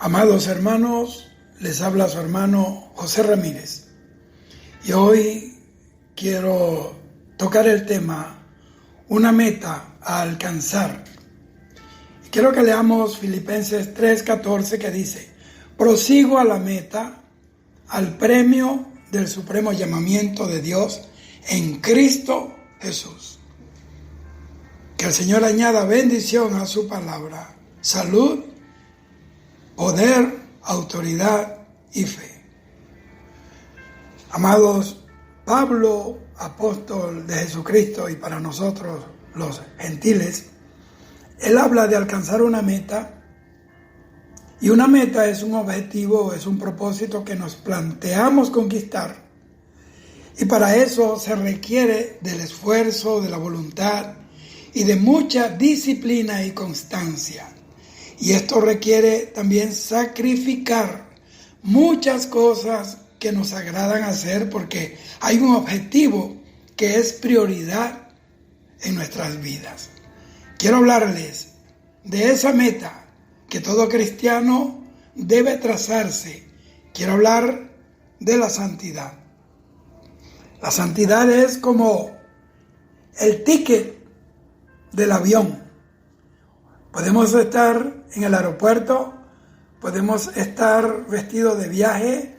Amados hermanos, les habla su hermano José Ramírez. Y hoy quiero tocar el tema, una meta a alcanzar. Y quiero que leamos Filipenses 3:14 que dice: prosigo a la meta, al premio del supremo llamamiento de Dios en Cristo Jesús. Que el Señor añada bendición a su palabra, salud, poder, autoridad y fe. Amados, Pablo, apóstol de Jesucristo y para nosotros los gentiles, él habla de alcanzar una meta, y una meta es un objetivo, es un propósito que nos planteamos conquistar, y para eso se requiere del esfuerzo, de la voluntad y de mucha disciplina y constancia. Y esto requiere también sacrificar muchas cosas que nos agradan hacer, porque hay un objetivo que es prioridad en nuestras vidas. Quiero hablarles de esa meta que todo cristiano debe trazarse. Quiero hablar de la santidad. La santidad es como el ticket del avión. Podemos estar en el aeropuerto, podemos estar vestidos de viaje,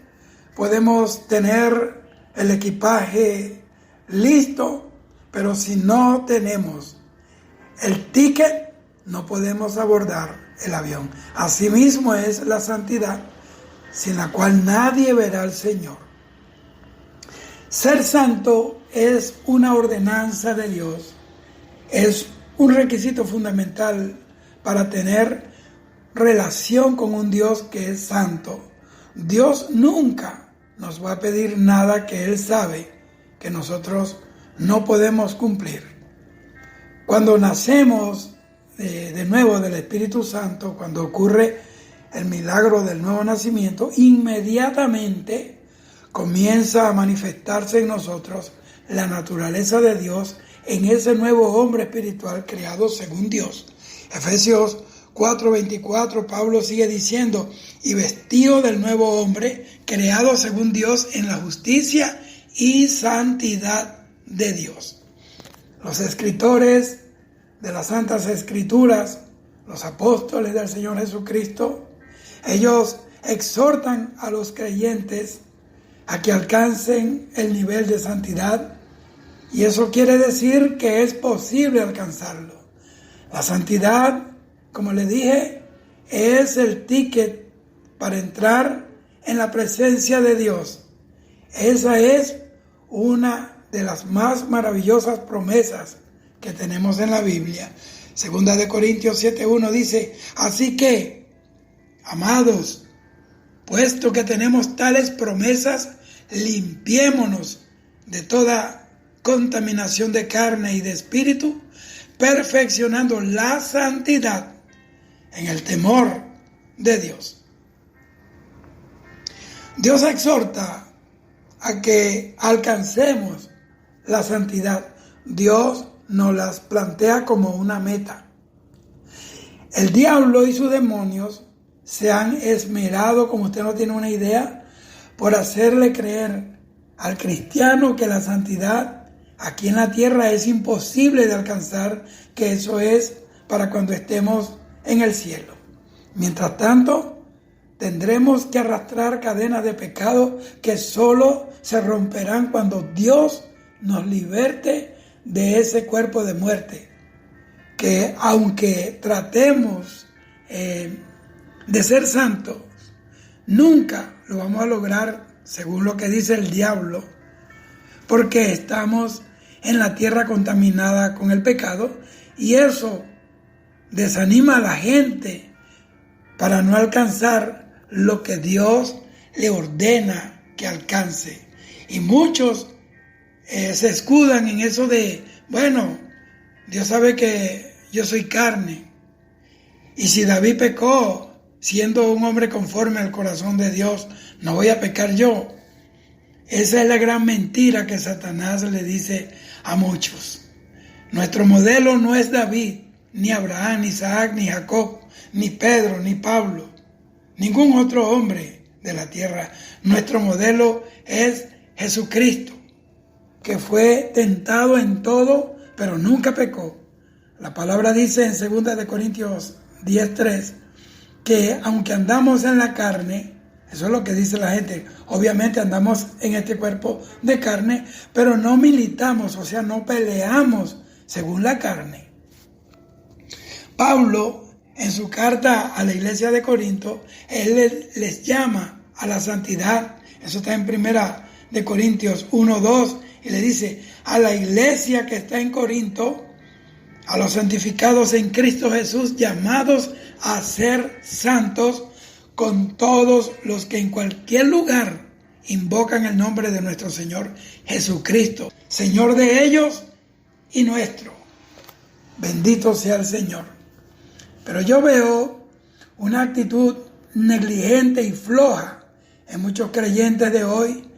podemos tener el equipaje listo, pero si no tenemos el ticket, no podemos abordar el avión. Asimismo es la santidad, sin la cual nadie verá al Señor. Ser santo es una ordenanza de Dios, es un requisito fundamental para tener relación con un Dios que es santo. Dios nunca nos va a pedir nada que Él sabe que nosotros no podemos cumplir. Cuando nacemos de nuevo del Espíritu Santo, cuando ocurre el milagro del nuevo nacimiento, inmediatamente comienza a manifestarse en nosotros la naturaleza de Dios en ese nuevo hombre espiritual creado según Dios. Efesios 4:24, Pablo sigue diciendo: y vestido del nuevo hombre, creado según Dios en la justicia y santidad de Dios. Los escritores de las Santas Escrituras, los apóstoles del Señor Jesucristo, ellos exhortan a los creyentes a que alcancen el nivel de santidad, y eso quiere decir que es posible alcanzarlo. La santidad, como le dije, es el ticket para entrar en la presencia de Dios. Esa es una de las más maravillosas promesas que tenemos en la Biblia. Segunda de Corintios 7:1 dice: así que, amados, puesto que tenemos tales promesas, limpiémonos de toda contaminación de carne y de espíritu, perfeccionando la santidad en el temor de Dios. Dios exhorta a que alcancemos la santidad. Dios nos las plantea como una meta. El diablo y sus demonios se han esmerado, como usted no tiene una idea, por hacerle creer al cristiano que la santidad aquí en la tierra es imposible de alcanzar, que eso es para cuando estemos en el cielo. Mientras tanto, tendremos que arrastrar cadenas de pecado que solo se romperán cuando Dios nos liberte de ese cuerpo de muerte, que aunque tratemos de ser santos, nunca lo vamos a lograr, según lo que dice el diablo, porque estamos en la tierra contaminada con el pecado, y eso desanima a la gente para no alcanzar lo que Dios le ordena que alcance. Y muchos se escudan en eso de, bueno, Dios sabe que yo soy carne, y si David pecó siendo un hombre conforme al corazón de Dios, no voy a pecar yo. Esa es la gran mentira que Satanás le dice a muchos. Nuestro modelo no es David, ni Abraham, ni Isaac, ni Jacob, ni Pedro, ni Pablo, ningún otro hombre de la tierra. Nuestro modelo es Jesucristo, que fue tentado en todo, pero nunca pecó. La palabra dice en 2 Corintios 10:3 que aunque andamos en la carne, eso es lo que dice la gente, obviamente andamos en este cuerpo de carne, pero no militamos, o sea, no peleamos según la carne. Pablo, en su carta a la iglesia de Corinto, él les llama a la santidad. Eso está en 1 Corintios 1:2, y le dice a la iglesia que está en Corinto, a los santificados en Cristo Jesús, llamados a ser santos, con todos los que en cualquier lugar invocan el nombre de nuestro Señor Jesucristo, Señor de ellos y nuestro. Bendito sea el Señor. Pero yo veo una actitud negligente y floja en muchos creyentes de hoy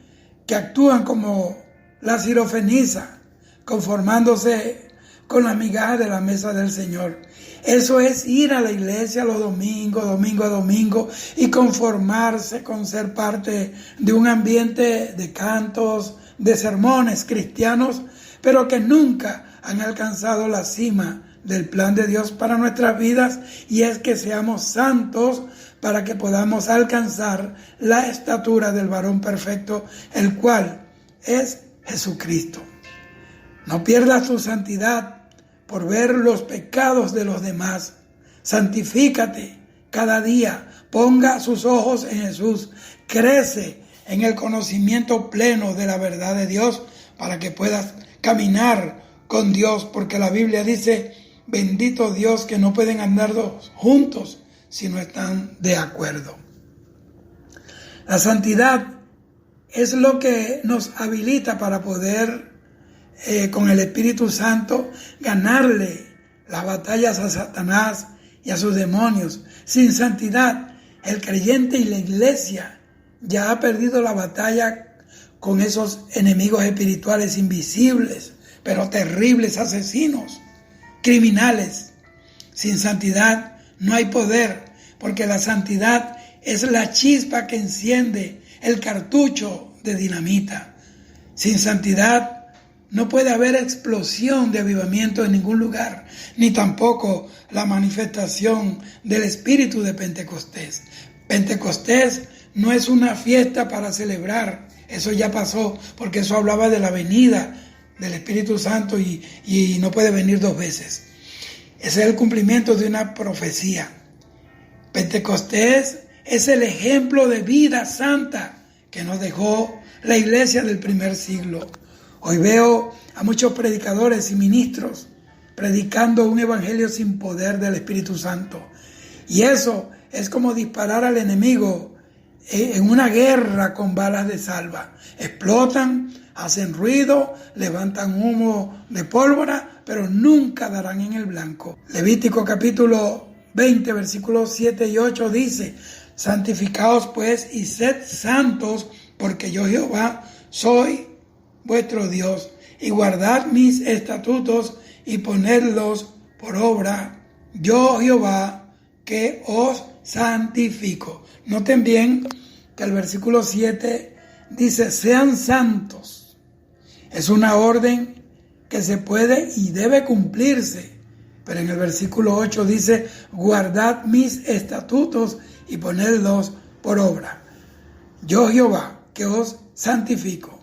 que actúan como la sirofenisa, conformándose con las migajas de la mesa del Señor. Eso es ir a la iglesia los domingos, domingo a domingo, y conformarse con ser parte de un ambiente de cantos, de sermones cristianos, pero que nunca han alcanzado la cima del plan de Dios para nuestras vidas, y es que seamos santos para que podamos alcanzar la estatura del varón perfecto, el cual es Jesucristo. No pierdas tu santidad por ver los pecados de los demás. Santifícate cada día, ponga sus ojos en Jesús, crece en el conocimiento pleno de la verdad de Dios para que puedas caminar con Dios, porque la Biblia dice, bendito Dios, que no pueden andar dos juntos si no están de acuerdo. La santidad es lo que nos habilita para poder con el Espíritu Santo ganarle las batallas a Satanás y a sus demonios. Sin santidad, el creyente y la iglesia ya ha perdido la batalla con esos enemigos espirituales invisibles, pero terribles, asesinos, criminales. Sin santidad no hay poder, porque la santidad es la chispa que enciende el cartucho de dinamita. Sin santidad no puede haber explosión de avivamiento en ningún lugar, ni tampoco la manifestación del espíritu de Pentecostés. Pentecostés no es una fiesta para celebrar, eso ya pasó, porque eso hablaba de la venida del Espíritu Santo y no puede venir dos veces. Ese es el cumplimiento de una profecía. Pentecostés es el ejemplo de vida santa que nos dejó la iglesia del primer siglo. Hoy veo a muchos predicadores y ministros predicando un evangelio sin poder del Espíritu Santo. Y eso es como disparar al enemigo en una guerra con balas de salva. Explotan, hacen ruido, levantan humo de pólvora, pero nunca darán en el blanco. Levítico capítulo 20, versículos 7 y 8 dice, santificaos pues y sed santos, porque yo Jehová soy vuestro Dios, y guardad mis estatutos y ponedlos por obra, yo Jehová que os santifico. Noten bien que el versículo 7 dice, sean santos. Es una orden que se puede y debe cumplirse, pero en el versículo 8 dice, guardad mis estatutos y ponedlos por obra, yo Jehová que os santifico.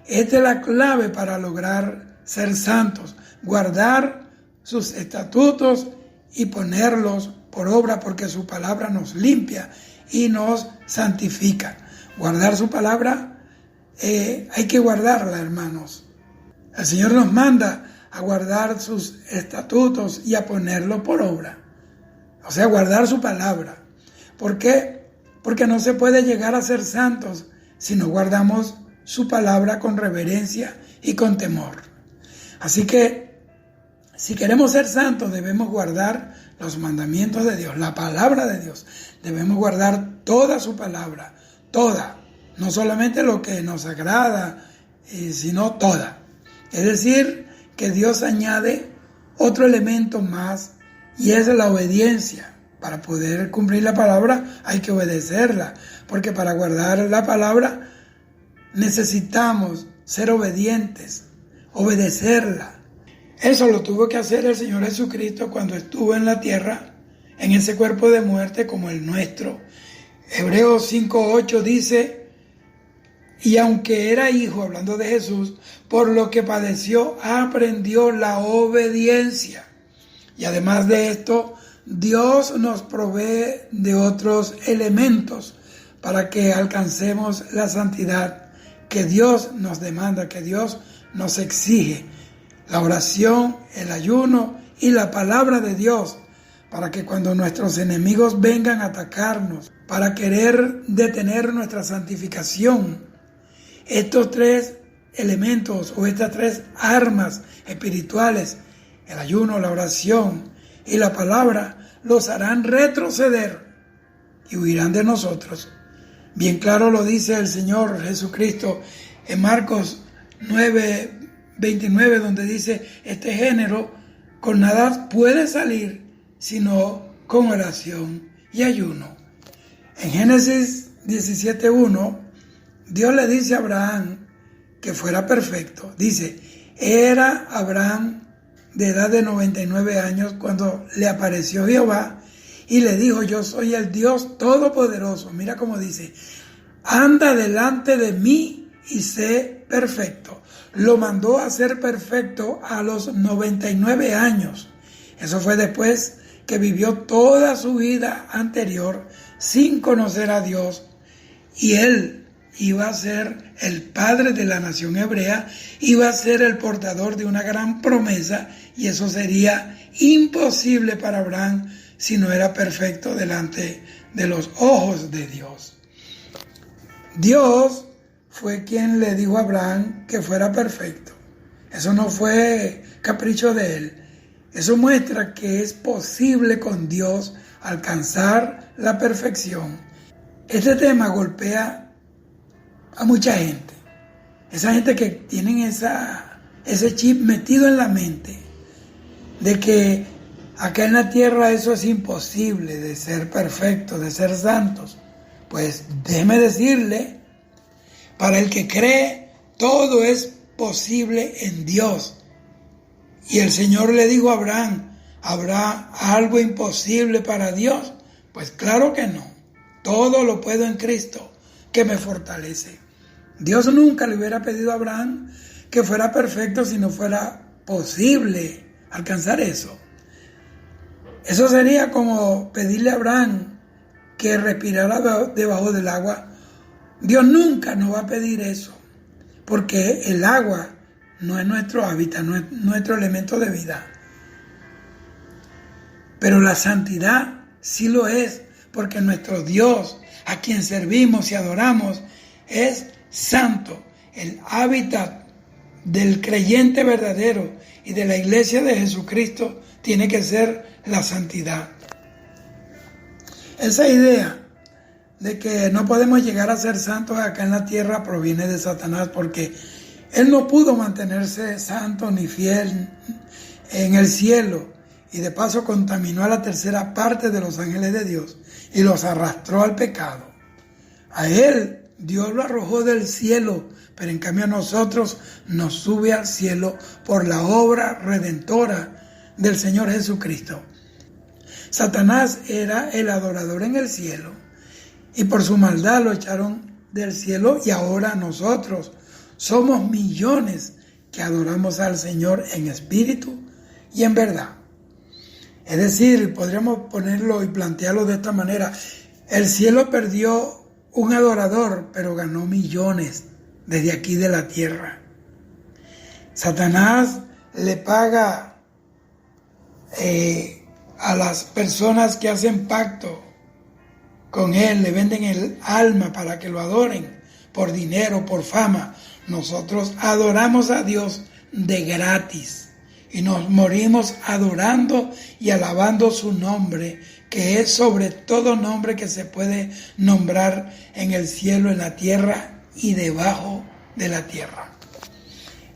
Esta es la clave para lograr ser santos, guardar sus estatutos y ponerlos por obra, porque su palabra nos limpia y nos santifica. Guardar su palabra, hay que guardarla, hermanos. El Señor nos manda a guardar sus estatutos y a ponerlo por obra. O sea, guardar su palabra. ¿Por qué? Porque no se puede llegar a ser santos si no guardamos su palabra con reverencia y con temor. Así que, si queremos ser santos, debemos guardar los mandamientos de Dios, la palabra de Dios. Debemos guardar toda su palabra, toda, no solamente lo que nos agrada, sino toda. Es decir, que Dios añade otro elemento más, y es la obediencia. Para poder cumplir la palabra hay que obedecerla, porque para guardar la palabra necesitamos ser obedientes, obedecerla. Eso lo tuvo que hacer el Señor Jesucristo cuando estuvo en la tierra, en ese cuerpo de muerte como el nuestro. Hebreos 5:8 dice: y aunque era hijo, hablando de Jesús, por lo que padeció, aprendió la obediencia. Y además de esto, Dios nos provee de otros elementos para que alcancemos la santidad que Dios nos demanda, que Dios nos exige. La oración, el ayuno y la palabra de Dios, para que cuando nuestros enemigos vengan a atacarnos, para querer detener nuestra santificación, estos tres elementos o estas tres armas espirituales, el ayuno, la oración y la palabra, los harán retroceder y huirán de nosotros. Bien claro lo dice el Señor Jesucristo en Marcos 9:29, donde dice: este género con nada puede salir sino con oración y ayuno. En Génesis 17:1, Dios le dice a Abraham que fuera perfecto. Dice: era Abraham de edad de 99 años cuando le apareció Jehová y le dijo: yo soy el Dios Todopoderoso. Mira cómo dice: anda delante de mí y sé perfecto. Lo mandó a ser perfecto a los 99 años. Eso fue después que vivió toda su vida anterior sin conocer a Dios, y él iba a ser el padre de la nación hebrea, iba a ser el portador de una gran promesa, y eso sería imposible para Abraham si no era perfecto delante de los ojos de Dios. Dios fue quien le dijo a Abraham que fuera perfecto. Eso no fue capricho de él. Eso muestra que es posible con Dios alcanzar la perfección. Este tema golpea a mucha gente. Esa gente que tienen ese chip metido en la mente de que acá en la tierra eso es imposible, de ser perfectos, de ser santos. Pues déjeme decirle, para el que cree, todo es posible en Dios. Y el Señor le dijo a Abraham: ¿habrá algo imposible para Dios? Pues claro que no. Todo lo puedo en Cristo, que me fortalece. Dios nunca le hubiera pedido a Abraham que fuera perfecto si no fuera posible alcanzar eso. Eso sería como pedirle a Abraham que respirara debajo del agua. Dios nunca nos va a pedir eso, porque el agua no es nuestro hábitat, no es nuestro elemento de vida. Pero la santidad sí lo es, porque nuestro Dios, a quien servimos y adoramos, es santo. El hábitat del creyente verdadero y de la iglesia de Jesucristo tiene que ser la santidad. Esa idea de que no podemos llegar a ser santos acá en la tierra proviene de Satanás, porque él no pudo mantenerse santo ni fiel en el cielo, y de paso contaminó a la tercera parte de los ángeles de Dios y los arrastró al pecado. A él Dios lo arrojó del cielo, pero en cambio a nosotros nos sube al cielo por la obra redentora del Señor Jesucristo. Satanás era el adorador en el cielo, y por su maldad lo echaron del cielo, y ahora nosotros somos millones que adoramos al Señor en espíritu y en verdad. Es decir, podríamos ponerlo y plantearlo de esta manera: el cielo perdió un adorador, pero ganó millones desde aquí de la tierra. Satanás le paga a las personas que hacen pacto con él, le venden el alma para que lo adoren por dinero, por fama. Nosotros adoramos a Dios de gratis y nos morimos adorando y alabando su nombre, que es sobre todo nombre que se puede nombrar en el cielo, en la tierra y debajo de la tierra.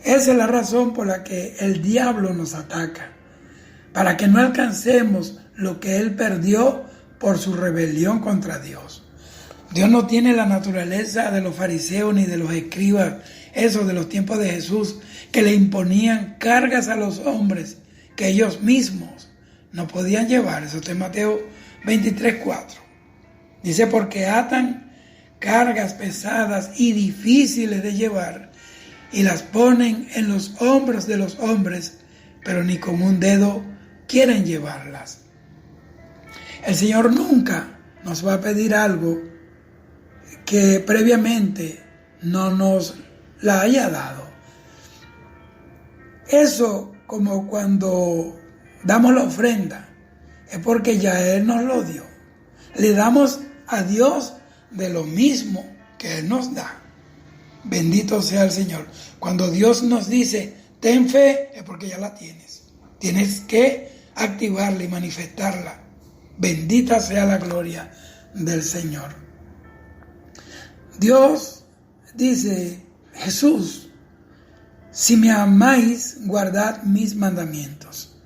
Esa es la razón por la que el diablo nos ataca, para que no alcancemos lo que él perdió por su rebelión contra Dios. Dios no tiene la naturaleza de los fariseos ni de los escribas, esos de los tiempos de Jesús, que le imponían cargas a los hombres que ellos mismos no podían llevar. Eso está en Mateo 23:4. Dice, porque atan cargas pesadas y difíciles de llevar y las ponen en los hombros de los hombres, pero ni con un dedo quieren llevarlas. El Señor nunca nos va a pedir algo que previamente no nos la haya dado. Eso, como cuando damos la ofrenda, es porque ya Él nos lo dio. Le damos a Dios de lo mismo que Él nos da. Bendito sea el Señor. Cuando Dios nos dice, ten fe, es porque ya la tienes. Tienes que activarla y manifestarla. Bendita sea la gloria del Señor. Dios dice, Jesús, si me amáis, guardad mis mandamientos.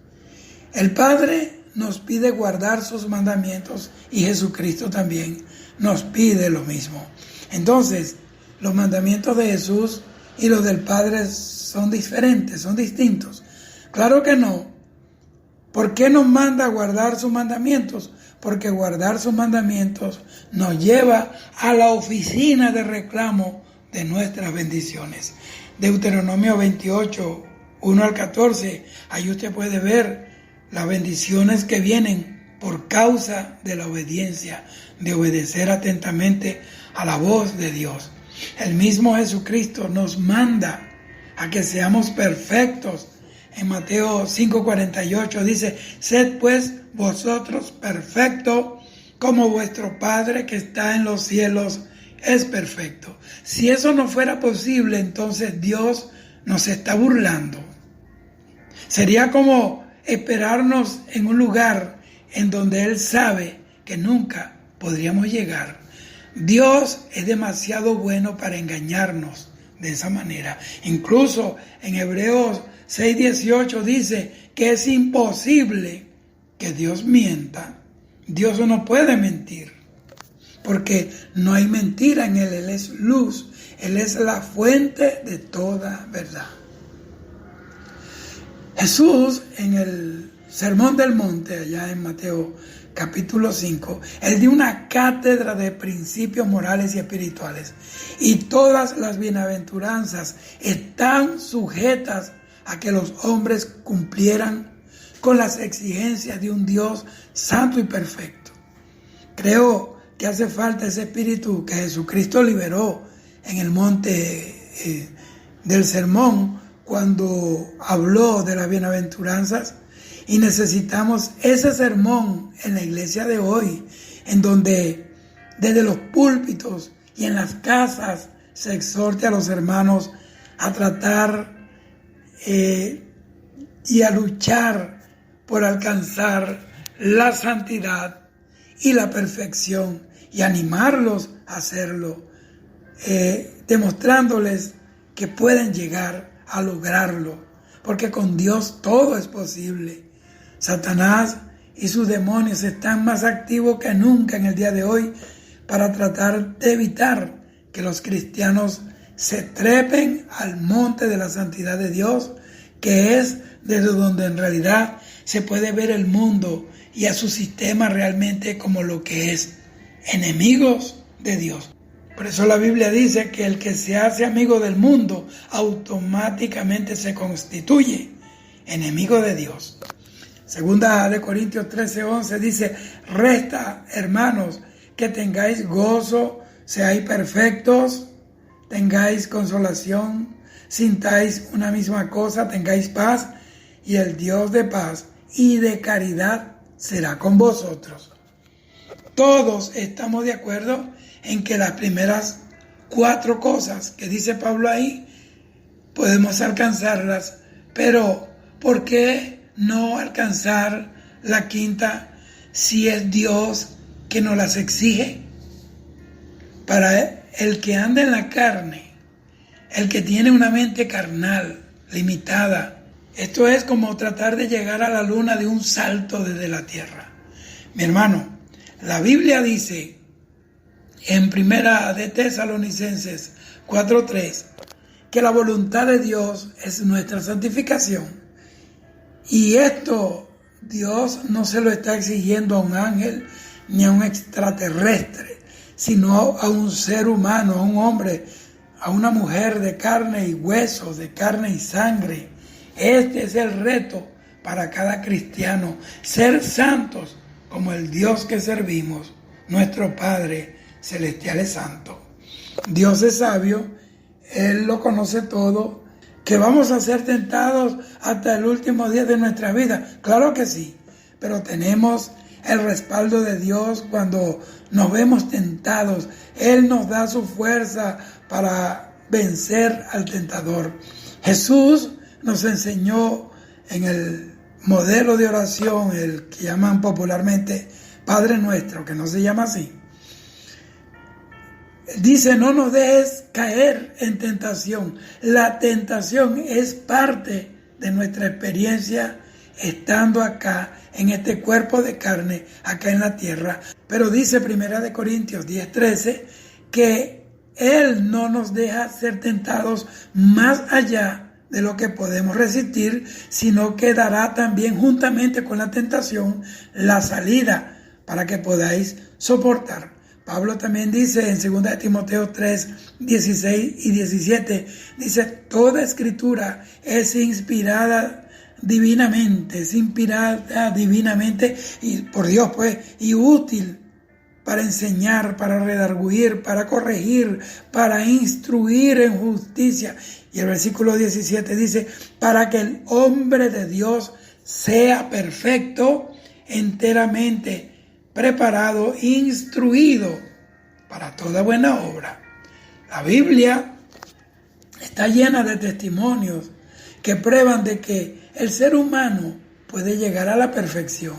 El Padre nos pide guardar sus mandamientos y Jesucristo también nos pide lo mismo. Entonces, los mandamientos de Jesús y los del Padre son diferentes, son distintos. Claro que no. ¿Por qué nos manda a guardar sus mandamientos? Porque guardar sus mandamientos nos lleva a la oficina de reclamo de nuestras bendiciones. Deuteronomio 28, 1 al 14, ahí usted puede ver las bendiciones que vienen por causa de la obediencia, de obedecer atentamente a la voz de Dios. El mismo Jesucristo nos manda a que seamos perfectos. En Mateo 5:48 dice, sed pues vosotros perfectos como vuestro Padre que está en los cielos es perfecto. Si eso no fuera posible, entonces Dios nos está burlando. Sería como esperarnos en un lugar en donde Él sabe que nunca podríamos llegar. Dios es demasiado bueno para engañarnos de esa manera. Incluso en Hebreos 6:18 dice que es imposible que Dios mienta. Dios no puede mentir, porque no hay mentira en Él. Él es luz, Él es la fuente de toda verdad. Jesús, en el Sermón del Monte, allá en Mateo capítulo 5, Él dio una cátedra de principios morales y espirituales. Y todas las bienaventuranzas están sujetas a que los hombres cumplieran con las exigencias de un Dios santo y perfecto. Creo que hace falta ese espíritu que Jesucristo liberó en el monte del sermón cuando habló de las bienaventuranzas, y necesitamos ese sermón en la iglesia de hoy, en donde desde los púlpitos y en las casas se exhorte a los hermanos a tratar y a luchar por alcanzar la santidad y la perfección, y animarlos a hacerlo, demostrándoles que pueden llegar a lograrlo, porque con Dios todo es posible. Satanás y sus demonios están más activos que nunca en el día de hoy para tratar de evitar que los cristianos se trepen al monte de la santidad de Dios, que es desde donde en realidad se puede ver el mundo y a su sistema realmente como lo que es, enemigos de Dios. Por eso la Biblia dice que el que se hace amigo del mundo automáticamente se constituye enemigo de Dios. Segunda de Corintios 13:11 dice, resta, hermanos, que tengáis gozo, seáis perfectos, tengáis consolación, sintáis una misma cosa, tengáis paz, y el Dios de paz y de caridad será con vosotros. Todos estamos de acuerdo en que las primeras 4 cosas que dice Pablo ahí podemos alcanzarlas, pero ¿por qué no alcanzar la quinta si es Dios que nos las exige? Para el que anda en la carne, el que tiene una mente carnal, limitada, esto es como tratar de llegar a la luna de un salto desde la tierra. Mi hermano, La Biblia dice en Primera de Tesalonicenses 4:3 que la voluntad de Dios es nuestra santificación. Y esto Dios no se lo está exigiendo a un ángel ni a un extraterrestre, sino a un ser humano, a un hombre, a una mujer de carne y huesos, de carne y sangre. Este es el reto para cada cristiano, ser santos como el Dios que servimos, nuestro Padre Celestial es santo. Dios es sabio, Él lo conoce todo, que vamos a ser tentados hasta el último día de nuestra vida. Claro que sí, pero tenemos el respaldo de Dios cuando nos vemos tentados. Él nos da su fuerza para vencer al tentador. Jesús nos enseñó en el modelo de oración, el que llaman popularmente Padre Nuestro, que no se llama así. Dice, no nos dejes caer en tentación. La tentación es parte de nuestra experiencia estando acá, en este cuerpo de carne, acá en la tierra. Pero dice 1 Corintios 10:13 que Él no nos deja ser tentados más allá de lo que podemos resistir, sino que dará también juntamente con la tentación la salida para que podáis soportar. Pablo también dice en 2 Timoteo 3:16 y 17, dice, toda escritura es inspirada divinamente y por Dios pues, y útil para enseñar, para redarguir, para corregir, para instruir en justicia. Y el versículo 17 dice, para que el hombre de Dios sea perfecto, enteramente preparado, instruido para toda buena obra. La Biblia está llena de testimonios que prueban de que el ser humano puede llegar a la perfección.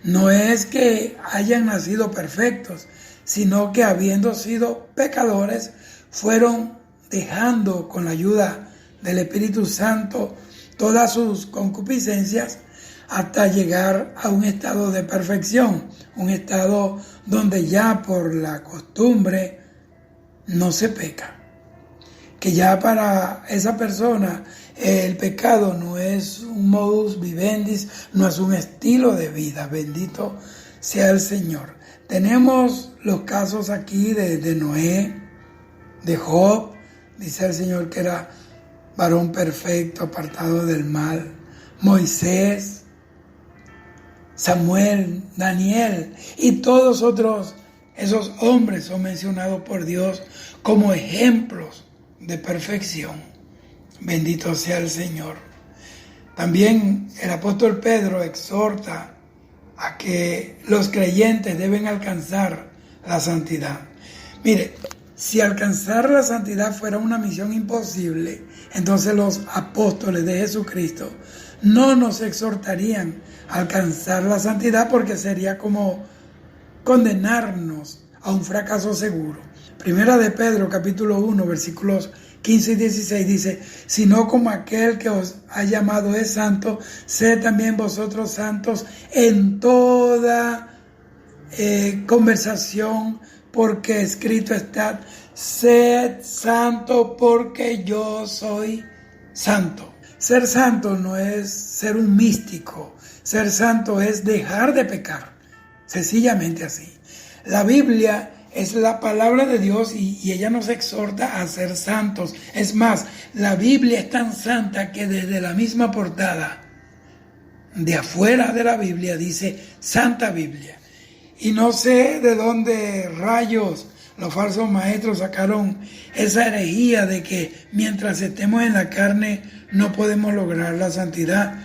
No es que hayan nacido perfectos, sino que habiendo sido pecadores, fueron dejando con la ayuda del Espíritu Santo todas sus concupiscencias hasta llegar a un estado de perfección, un estado donde ya por la costumbre no se peca. Que ya para esa persona el pecado no es un modus vivendi, no es un estilo de vida. Bendito sea el Señor. Tenemos los casos aquí de Noé, de Job. Dice el Señor que era varón perfecto, apartado del mal. Moisés, Samuel, Daniel y todos otros, esos hombres son mencionados por Dios como ejemplos de perfección. Bendito sea el Señor. También el apóstol Pedro exhorta a que los creyentes deben alcanzar la santidad. Mire, si alcanzar la santidad fuera una misión imposible, entonces los apóstoles de Jesucristo no nos exhortarían a alcanzar la santidad, porque sería como condenarnos a un fracaso seguro. Primera de Pedro, capítulo 1, versículos 15 y 16 dice, sino como aquel que os ha llamado es santo, sed también vosotros santos en toda conversación, porque escrito está, sed santo porque yo soy santo. Ser santo no es ser un místico, ser santo es dejar de pecar, sencillamente así. La Biblia es la palabra de Dios y ella nos exhorta a ser santos. Es más, la Biblia es tan santa que desde la misma portada, de afuera de la Biblia, dice Santa Biblia. Y no sé de dónde rayos los falsos maestros sacaron esa herejía de que mientras estemos en la carne no podemos lograr la santidad.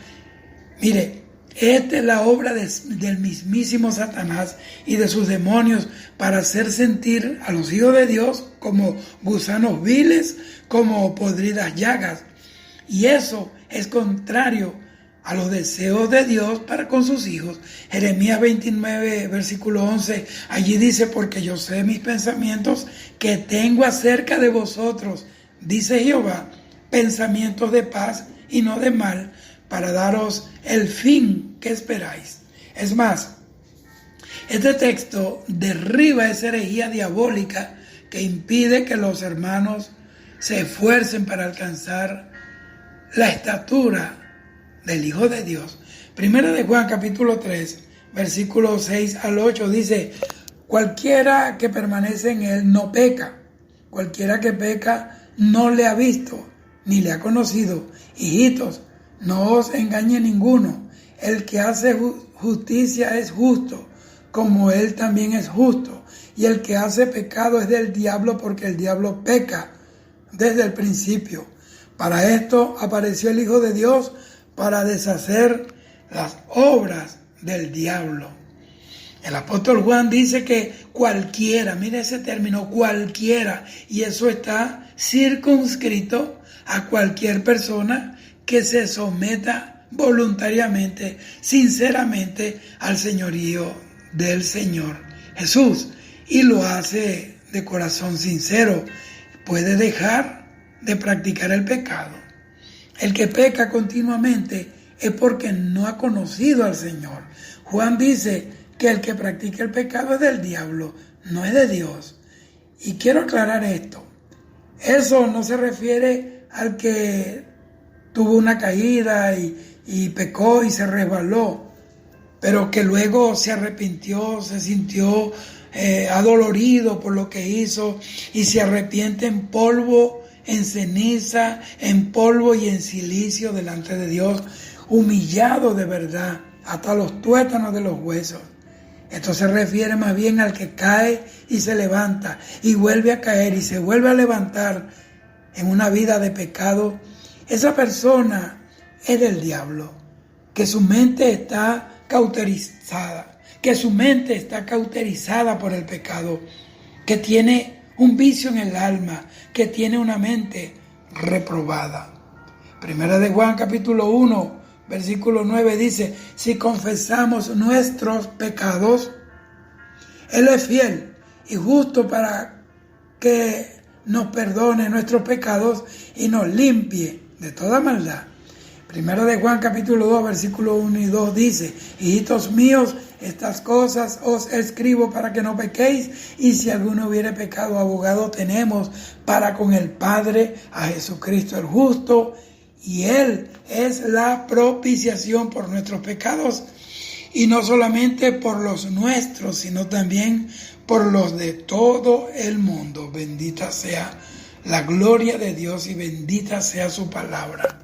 Mire, esta es la obra del mismísimo Satanás y de sus demonios para hacer sentir a los hijos de Dios como gusanos viles, como podridas llagas. Y eso es contrario a los deseos de Dios para con sus hijos. Jeremías 29, versículo 11, allí dice, porque yo sé mis pensamientos que tengo acerca de vosotros, dice Jehová, pensamientos de paz y no de mal, para daros el fin que esperáis. Es más, Este texto derriba esa herejía diabólica que impide que los hermanos se esfuercen para alcanzar la estatura del Hijo de Dios. Primera de Juan capítulo 3, versículos 6 al 8 dice: cualquiera que permanece en él no peca. Cualquiera que peca no le ha visto ni le ha conocido. Hijitos, no os engañe ninguno. El que hace justicia es justo, como él también es justo. Y el que hace pecado es del diablo, porque el diablo peca desde el principio. Para esto apareció el Hijo de Dios, para deshacer las obras del diablo. El apóstol Juan dice que cualquiera, mire ese término, cualquiera, y eso está circunscrito a cualquier persona que se someta voluntariamente, sinceramente, al señorío del Señor Jesús, y lo hace de corazón sincero, puede dejar de practicar el pecado. El que peca continuamente es porque no ha conocido al Señor. Juan dice que el que practica el pecado es del diablo, no es de Dios. Y quiero aclarar esto. Eso no se refiere al que tuvo una caída y pecó y se resbaló, pero que luego se arrepintió, se sintió adolorido por lo que hizo y se arrepiente en polvo, en ceniza, en polvo y en silicio delante de Dios, humillado de verdad hasta los tuétanos de los huesos. Esto se refiere más bien al que cae y se levanta y vuelve a caer y se vuelve a levantar en una vida de pecado. Esa persona es del diablo, que su mente está cauterizada, por el pecado, que tiene un vicio en el alma, que tiene una mente reprobada. Primera de Juan capítulo 1, versículo 9 dice: si confesamos nuestros pecados, Él es fiel y justo para que nos perdone nuestros pecados y nos limpie de toda maldad. Primera de Juan capítulo 2, versículo 1 y 2 dice: hijitos míos, estas cosas os escribo para que no pequéis, y si alguno hubiere pecado, abogado tenemos para con el Padre, a Jesucristo el justo, y Él es la propiciación por nuestros pecados, y no solamente por los nuestros, sino también por los de todo el mundo. Bendita sea la gloria de Dios y bendita sea su palabra.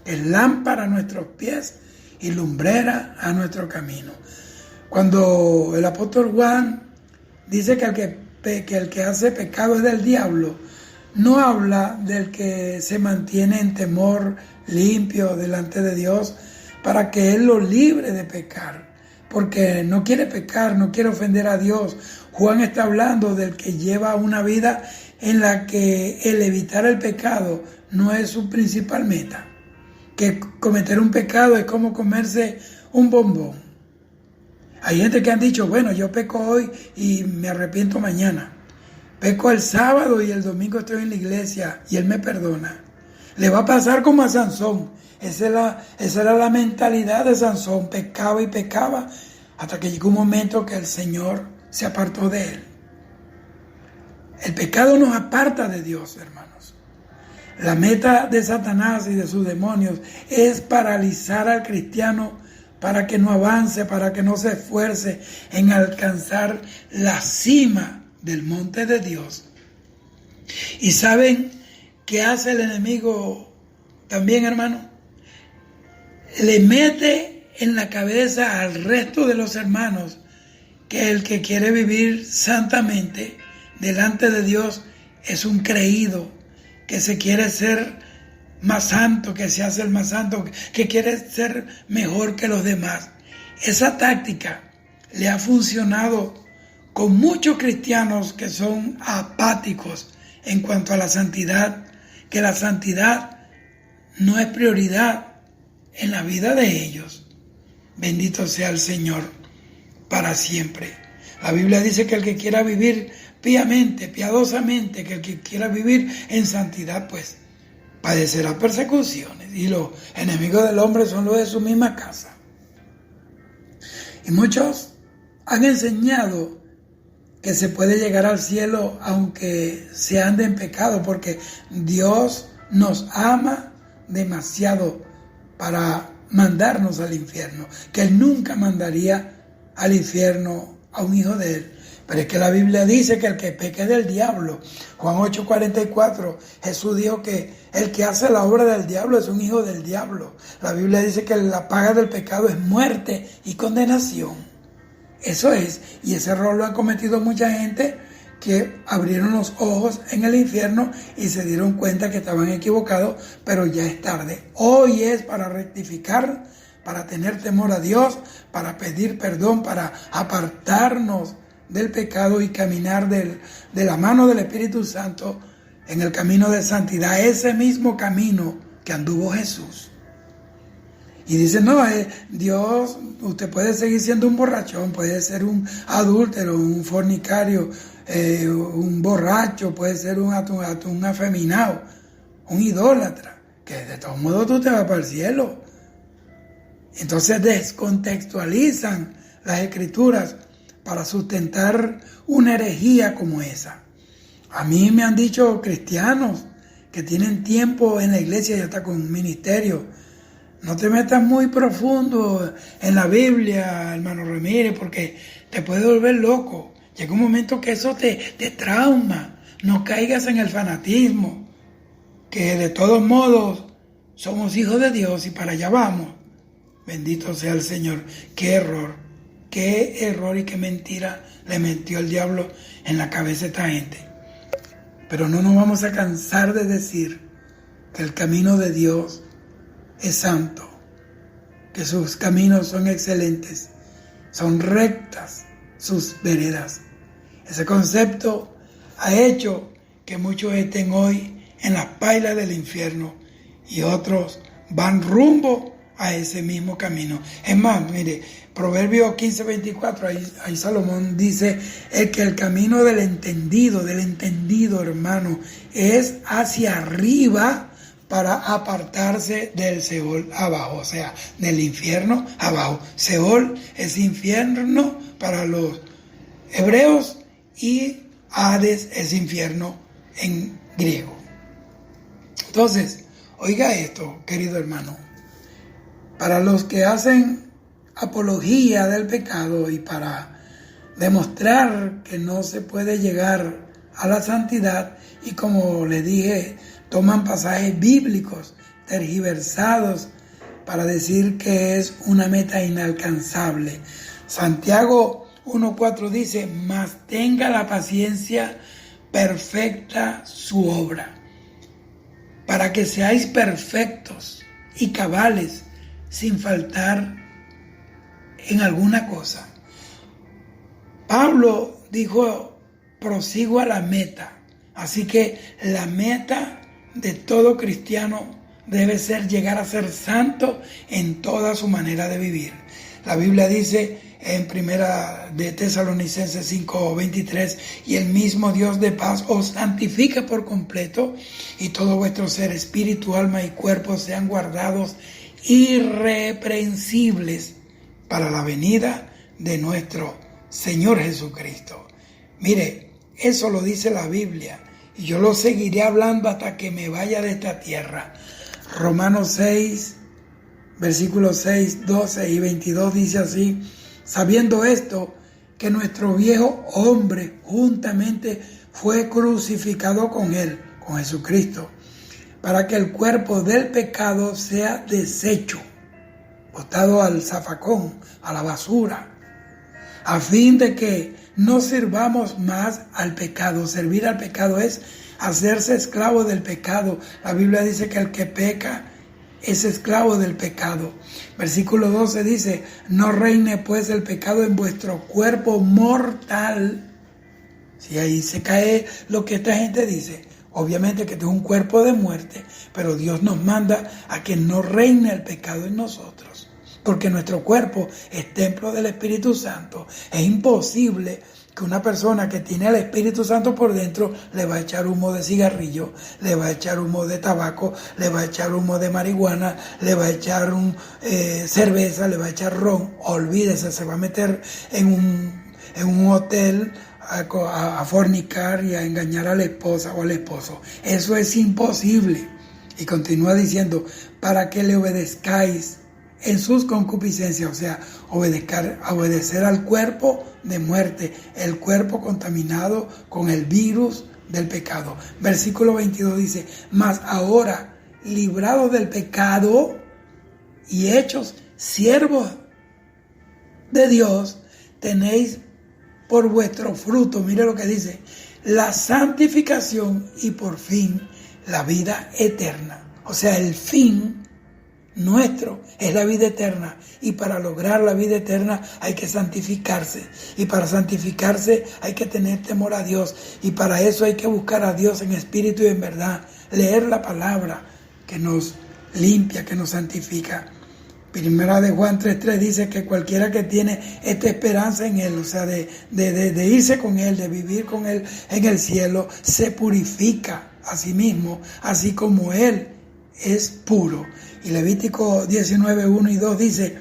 Es lámpara a nuestros pies y lumbrera a nuestro camino. Cuando el apóstol Juan dice que el que hace pecado es del diablo, no habla del que se mantiene en temor, limpio delante de Dios, para que Él lo libre de pecar, porque no quiere pecar, no quiere ofender a Dios. Juan está hablando del que lleva una vida en la que el evitar el pecado no es su principal meta, que cometer un pecado es como comerse un bombón. Hay gente que han dicho: bueno, yo peco hoy y me arrepiento mañana. Peco el sábado y el domingo estoy en la iglesia y Él me perdona. Le va a pasar como a Sansón. Esa era la mentalidad de Sansón. Pecaba y pecaba hasta que llegó un momento que el Señor se apartó de él. El pecado nos aparta de Dios, hermanos. La meta de Satanás y de sus demonios es paralizar al cristiano para que no avance, para que no se esfuerce en alcanzar la cima del monte de Dios. ¿Y saben qué hace el enemigo también, hermano? Le mete en la cabeza al resto de los hermanos que el que quiere vivir santamente delante de Dios es un creído, que se quiere ser más santo, que se hace el más santo, que quiere ser mejor que los demás. Esa táctica le ha funcionado con muchos cristianos que son apáticos en cuanto a la santidad, que la santidad no es prioridad en la vida de ellos. Bendito sea el Señor para siempre. La Biblia dice que el que quiera vivir piamente, piadosamente, que el que quiera vivir en santidad, pues padecerá persecuciones, y los enemigos del hombre son los de su misma casa. Y muchos han enseñado que se puede llegar al cielo aunque se ande en pecado, porque Dios nos ama demasiado para mandarnos al infierno, que Él nunca mandaría al infierno a un hijo de Él. Pero es que la Biblia dice que el que peque es del diablo. Juan 8:44, Jesús dijo que el que hace la obra del diablo es un hijo del diablo. La Biblia dice que la paga del pecado es muerte y condenación. Eso es, y ese error lo han cometido mucha gente que abrieron los ojos en el infierno y se dieron cuenta que estaban equivocados, pero ya es tarde. Hoy es para rectificar, para tener temor a Dios, para pedir perdón, para apartarnos del pecado y caminar de la mano del Espíritu Santo en el camino de santidad, ese mismo camino que anduvo Jesús. Y dice, no, Dios, usted puede seguir siendo un borrachón, puede ser un adúltero, un fornicario, un borracho, puede ser un afeminado, un idólatra, que de todos modos tú te vas para el cielo. Entonces descontextualizan las Escrituras para sustentar una herejía como esa. A mí me han dicho cristianos que tienen tiempo en la iglesia y hasta con un ministerio: no te metas muy profundo en la Biblia, hermano Ramírez, porque te puede volver loco. Llega un momento que eso te trauma. No caigas en el fanatismo, que de todos modos somos hijos de Dios y para allá vamos. Bendito sea el Señor. Qué error y qué mentira le metió el diablo en la cabeza a esta gente. Pero no nos vamos a cansar de decir que el camino de Dios es santo, que sus caminos son excelentes, son rectas sus veredas. Ese concepto ha hecho que muchos estén hoy en las pailas del infierno y otros van rumbo a ese mismo camino. Es más, mire, Proverbios 15:24, ahí Salomón dice que el camino del entendido, hermano, es hacia arriba para apartarse del Seol abajo, o sea, del infierno abajo. Seol es infierno para los hebreos y Hades es infierno en griego. Entonces, oiga esto, querido hermano, para los que hacen apología del pecado y para demostrar que no se puede llegar a la santidad, y como le dije, toman pasajes bíblicos tergiversados para decir que es una meta inalcanzable. Santiago 1:4 dice: mas tenga la paciencia perfecta su obra, para que seáis perfectos y cabales, sin faltar en alguna cosa. Pablo dijo: prosigo a la meta. Así que la meta de todo cristiano debe ser llegar a ser santo en toda su manera de vivir. La Biblia dice en Primera de Tesalonicenses 5:23: y el mismo Dios de paz os santifique por completo, y todo vuestro ser, espíritu, alma y cuerpo sean guardados irreprensibles para la venida de nuestro Señor Jesucristo. Mire, eso lo dice la Biblia, y yo lo seguiré hablando hasta que me vaya de esta tierra. Romanos 6, versículos 6, 12 y 22 dice así: sabiendo esto, que nuestro viejo hombre juntamente fue crucificado con él, con Jesucristo, para que el cuerpo del pecado sea deshecho, botado al zafacón, a la basura, a fin de que no sirvamos más al pecado. Servir al pecado es hacerse esclavo del pecado. La Biblia dice que el que peca es esclavo del pecado. Versículo 12 dice: no reine pues el pecado en vuestro cuerpo mortal. Si ahí se cae lo que esta gente dice. Obviamente que es un cuerpo de muerte, pero Dios nos manda a que no reine el pecado en nosotros, porque nuestro cuerpo es templo del Espíritu Santo. Es imposible que una persona que tiene el Espíritu Santo por dentro le va a echar humo de cigarrillo, le va a echar humo de tabaco, le va a echar humo de marihuana, le va a echar cerveza, le va a echar ron. Olvídese, se va a meter en un hotel a fornicar y a engañar a la esposa o al esposo. Eso es imposible. Y continúa diciendo, para que le obedezcáis en sus concupiscencias, o sea, obedecer al cuerpo de muerte, el cuerpo contaminado con el virus del pecado. Versículo 22 dice, mas ahora, librados del pecado y hechos siervos de Dios, tenéis por vuestro fruto, mire lo que dice, la santificación y por fin la vida eterna. O sea, el fin nuestro es la vida eterna, y para lograr la vida eterna hay que santificarse, y para santificarse hay que tener temor a Dios, y para eso hay que buscar a Dios en espíritu y en verdad, leer la palabra que nos limpia, que nos santifica. Primera de Juan 3:3 dice que cualquiera que tiene esta esperanza en Él, o sea, de irse con Él, de vivir con Él en el cielo, se purifica a sí mismo, así como Él es puro. Y Levítico 19:1 y 2 dice,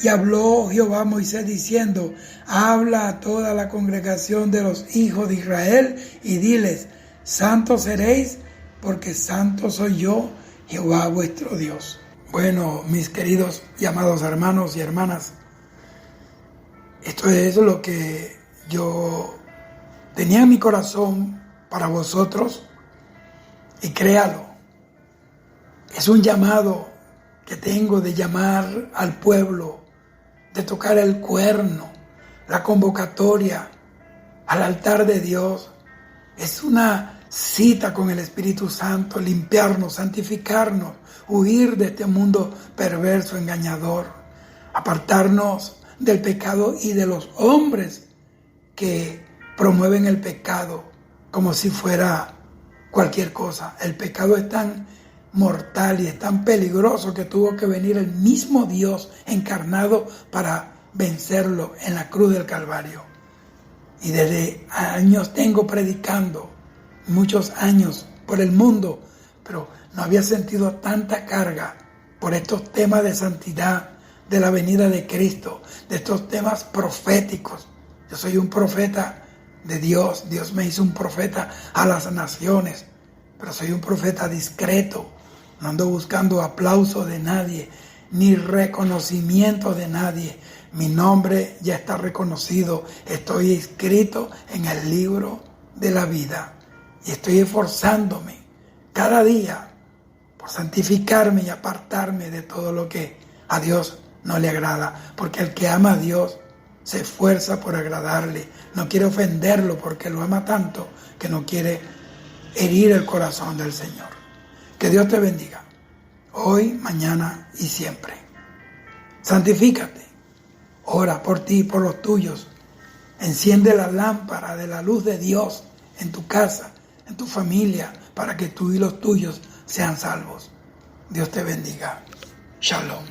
y habló Jehová a Moisés diciendo, habla a toda la congregación de los hijos de Israel y diles, santos seréis, porque santo soy yo, Jehová vuestro Dios. Bueno, mis queridos y amados hermanos y hermanas, esto es lo que yo tenía en mi corazón para vosotros, y créalo, es un llamado que tengo de llamar al pueblo, de tocar el cuerno, la convocatoria al altar de Dios. Es una cita con el Espíritu Santo, limpiarnos, santificarnos, huir de este mundo perverso, engañador, apartarnos del pecado y de los hombres que promueven el pecado como si fuera cualquier cosa. El pecado es tan mortal y es tan peligroso que tuvo que venir el mismo Dios encarnado para vencerlo en la cruz del Calvario. Y desde años tengo predicando, muchos años por el mundo, pero no había sentido tanta carga por estos temas de santidad, de la venida de Cristo, de estos temas proféticos. Yo soy un profeta de Dios, Dios me hizo un profeta a las naciones, pero soy un profeta discreto, no ando buscando aplauso de nadie, ni reconocimiento de nadie. Mi nombre ya está reconocido, estoy inscrito en el libro de la vida y estoy esforzándome cada día por santificarme y apartarme de todo lo que a Dios no le agrada, porque el que ama a Dios se esfuerza por agradarle, no quiere ofenderlo porque lo ama tanto que no quiere herir el corazón del Señor. Que Dios te bendiga, hoy, mañana y siempre. Santifícate, ora por ti y por los tuyos, enciende la lámpara de la luz de Dios en tu casa, en tu familia, para que tú y los tuyos sean salvos. Dios te bendiga. Shalom.